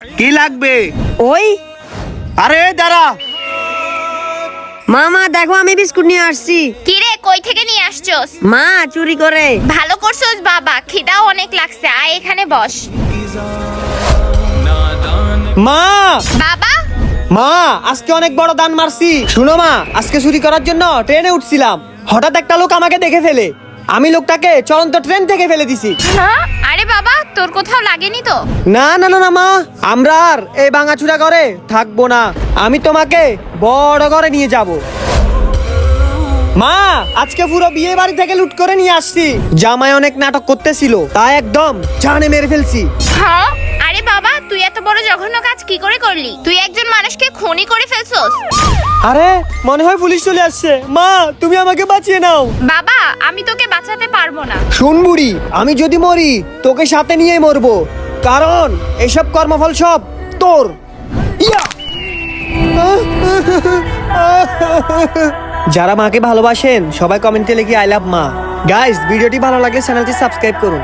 কি লাগবে? ওই আরে দাঁড়া। মামা দেখো আমি বিস্কুট নিয়ে আসছি। কি রে, কই থেকে নিয়ে আসছস? মা চুরি করে। ভালো করছস বাবা, খিদাও অনেক লাগছে, আয় এখানে বস। মা বাবা, মা আজকে অনেক বড় দান মারছি। শুনো মা, আজকে চুরি করার জন্য ট্রেনে উঠছিলাম, হঠাৎ একটা লোক আমাকে দেখে ফেলে। আমি লোকটাকে চলন্ত ট্রেন থেকে ফেলে দিছি। হ্যাঁ? আরে বাবা, তোর কোথাও লাগেনি তো? না না না না মা, আমরা আর এই ভাঙাচুরা করে থাকবো না। আমি তোমাকে বড় করে নিয়ে যাব। মা আজকে পুরো বিয়ে বাড়ি থেকে লুট করে নিয়ে আসছি। জামাই অনেক নাটক করতেছিল, তাই একদম জানে মেরে ফেলছি। হ্যাঁ? আরে বাবা, তুই এত বড় জঘন্য কাজ কি করে করলি? তুই একজন মানুষকে খুনি করে ফেলছস। আরে মনে হয় পুলিশ চলে আসছে। মা তুমি আমাকে বাঁচিয়ে নাও। বাবা, আমি তোকে বাঁচাতে পারবো না। শুন বুড়ি, আমি যদি মরি তোকে সাথে নিয়ে মরবো, কারণ এসব কর্মফল সব তোর। ইয়া! যারা মাকে ভালোবাসেন সবাই কমেন্টে লিখে আই লাভ মা। গাইস ভিডিওটি ভালো লাগলে চ্যানেলটি সাবস্ক্রাইব করুন।